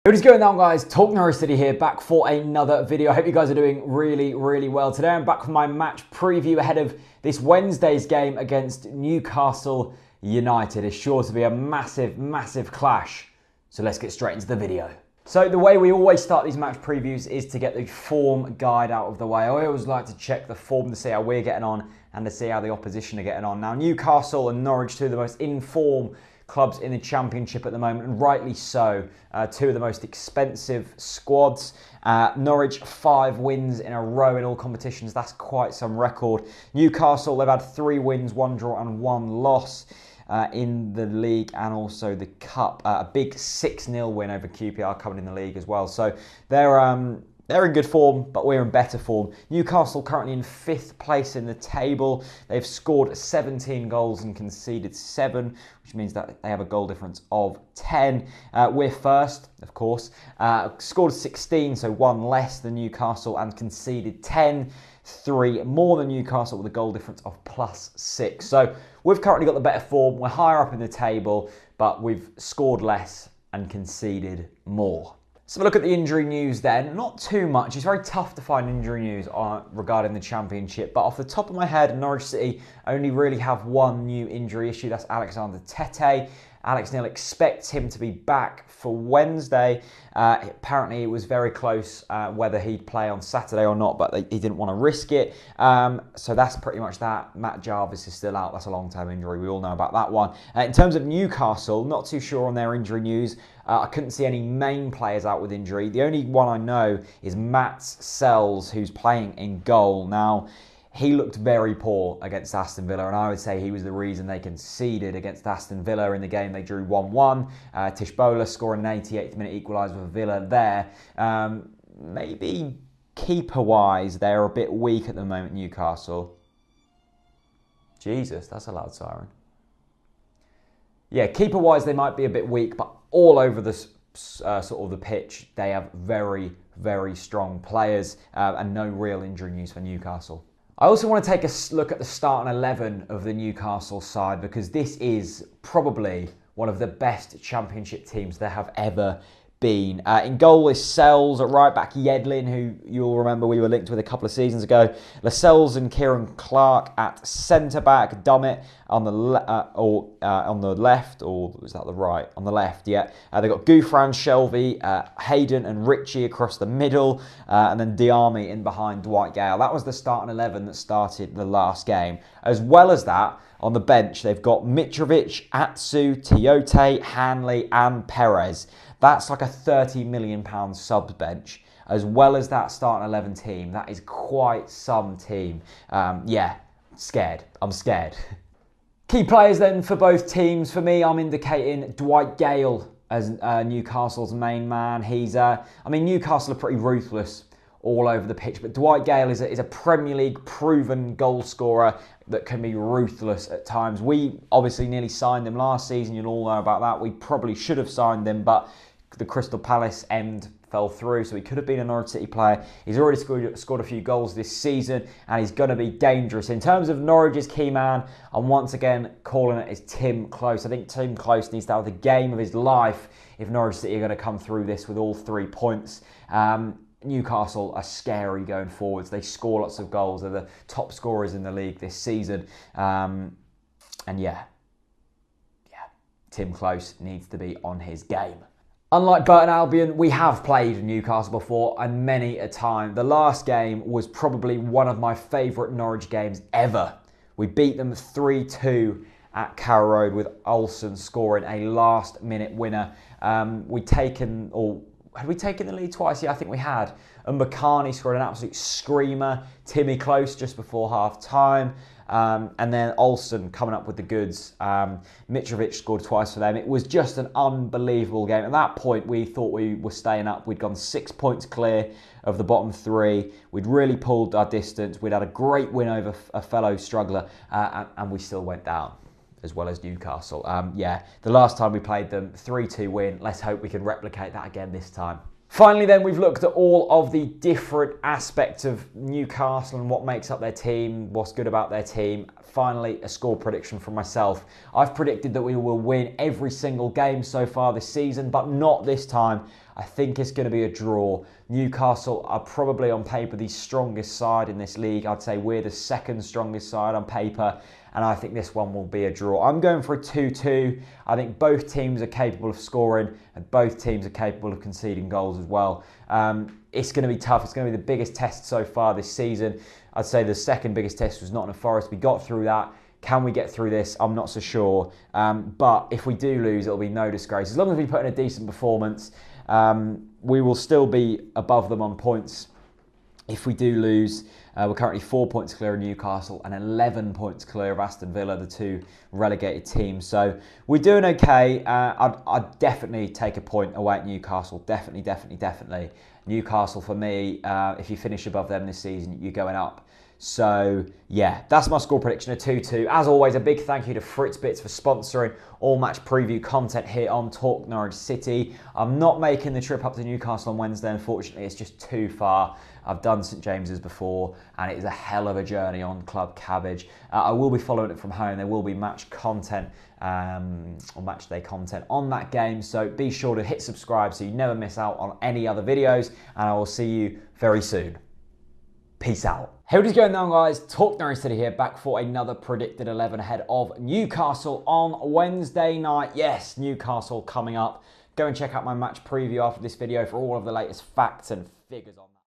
What is going on, guys? TalkNorwichCity here, back for another video. I hope you guys are doing really well. Today I'm back with my match preview ahead of this Wednesday's game against Newcastle United. It's sure to be a massive clash. So let's get straight into the video. So the way we always start these match previews is to get the form guide out of the way. I always like to check the form to see how we're getting on and to see how the opposition are getting on. Now, Newcastle and Norwich, two of the most in-form clubs in the Championship at the moment, and rightly so. Two of the most expensive squads. Norwich, 5 wins in a row in all competitions. That's quite some record. Newcastle, they've had 3 wins, 1 draw and 1 loss in the league and also the cup. A big 6-0 win over QPR coming in the league as well. So they're in good form, but we're in better form. Newcastle currently in 5th place in the table. They've scored 17 goals and conceded 7, which means that they have a goal difference of 10. We're first, of course. Scored 16, so 1 less than Newcastle, and conceded 10. 3 more than Newcastle with a goal difference of +6. So we've currently got the better form. We're higher up in the table, but we've scored less and conceded more. So have a look at the injury news then. Not too much. It's very tough to find injury news regarding the Championship. But off the top of my head, Norwich City only really have 1 new injury issue. That's Alexander Tete. Alex Neil expects him to be back for Wednesday. Apparently, it was very close whether he'd play on Saturday or not, but he didn't want to risk it. So that's pretty much that. Matt Jarvis is still out. That's a long-term injury. We all know about that one. In terms of Newcastle, not too sure on their injury news. I couldn't see any main players out with injury. The only one I know is Matt Sells, who's playing in goal. Now, he looked very poor against Aston Villa, and I would say he was the reason they conceded against Aston Villa in the game. They drew 1-1. Tishbola scoring an 88th minute equaliser for Villa there. Maybe keeper-wise, they're a bit weak at the moment, Newcastle. Jesus, that's a loud siren. Yeah, keeper-wise, they might be a bit weak, but all over the sort of the pitch, they have very strong players and no real injury news for Newcastle. I also want to take a look at the starting 11 of the Newcastle side, because this is probably one of the best Championship teams there have ever been. In goal is Sells, at right back Yedlin, who you'll remember we were linked with a couple of seasons ago. Lascelles and Kieran Clark at centre back. Dummett on the left, or was that the right? On the left, yeah. They've got Gouffran, Shelvey, Hayden and Ritchie across the middle, and then Diarmi in behind Dwight Gale. That was the starting 11 that started the last game. As well as that, on the bench, they've got Mitrovic, Atsu, Tiote, Hanley and Perez. That's like a £30 million subs bench. As well as that starting 11 team, that is quite some team. Yeah, scared. I'm scared. Key players then for both teams. For me, I'm indicating Dwight Gale as Newcastle's main man. Newcastle are pretty ruthless all over the pitch, but Dwight Gale is a Premier League proven goal scorer that can be ruthless at times. We obviously nearly signed him last season. You'll all know about that. We probably should have signed him, but the Crystal Palace end fell through, so he could have been a Norwich City player. He's already scored a few goals this season, and he's going to be dangerous. In terms of Norwich's key man, I'm once again calling it is Tim Close. I think Tim Close needs to have the game of his life if Norwich City are going to come through this with all 3 points. Newcastle are scary going forwards. They score lots of goals. They're the top scorers in the league this season. And yeah, Tim Close needs to be on his game. Unlike Burton Albion, we have played Newcastle before, and many a time. The last game was probably one of my favourite Norwich games ever. We beat them 3-2 at Carrow Road with Olsen scoring a last-minute winner. Had we taken the lead twice? Yeah, I think we had. And McCarney scored an absolute screamer. Timmy Close just before half-time. And then Olsen coming up with the goods. Mitrovic scored twice for them. It was just an unbelievable game. At that point, we thought we were staying up. We'd gone 6 points clear of the bottom 3. We'd really pulled our distance. We'd had a great win over a fellow struggler, and we still went down, as well as Newcastle. The last time we played them, 3-2 win. Let's hope we can replicate that again this time. Finally then, we've looked at all of the different aspects of Newcastle and what makes up their team, what's good about their team. Finally, a score prediction from myself. I've predicted that we will win every single game so far this season, but not this time. I think it's going to be a draw. Newcastle are probably on paper the strongest side in this league. I'd say we're the second strongest side on paper, and I think this one will be a draw. I'm going for a 2-2. I think both teams are capable of scoring, and both teams are capable of conceding goals as well. It's going to be tough. It's going to be the biggest test so far this season. I'd say the second biggest test was Nottingham Forest. We got through that. Can we get through this? I'm not so sure. But if we do lose, it'll be no disgrace. As long as we put in a decent performance, we will still be above them on points. If we do lose, we're currently 4 points clear of Newcastle and 11 points clear of Aston Villa, the two relegated teams. So we're doing okay. I'd definitely take a point away at Newcastle. Definitely. Newcastle, for me, if you finish above them this season, you're going up. So, yeah, that's my score prediction, a 2-2. As always, a big thank you to Fritz Bits for sponsoring all match preview content here on Talk Norwich City. I'm not making the trip up to Newcastle on Wednesday, unfortunately. It's just too far. I've done St James's before, and it is a hell of a journey on Club Cabbage. I will be following it from home. There will be match content or match day content on that game. So be sure to hit subscribe so you never miss out on any other videos, and I will see you very soon. Peace out. Hey, what is going on, guys? Talk Norwich City here, back for another predicted 11 ahead of Newcastle on Wednesday night. Yes, Newcastle coming up. Go and check out my match preview after this video for all of the latest facts and figures on that.